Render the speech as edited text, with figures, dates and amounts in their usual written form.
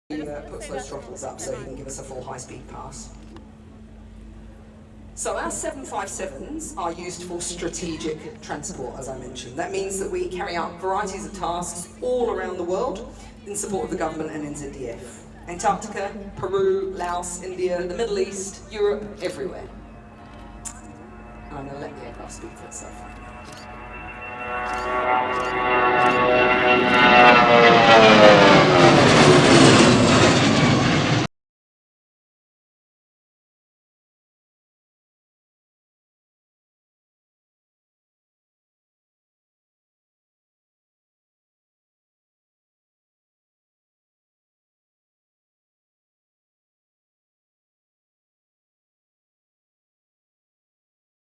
Puts those throttles up so he can give us a full high-speed pass. So our 757s are used for strategic transport, as I mentioned. That means that we carry out varieties of tasks all around the world in support of the government and NZDF. Antarctica, Peru, Laos, India, the Middle East, Europe, everywhere. And I'm going to let the aircraft speak for itself.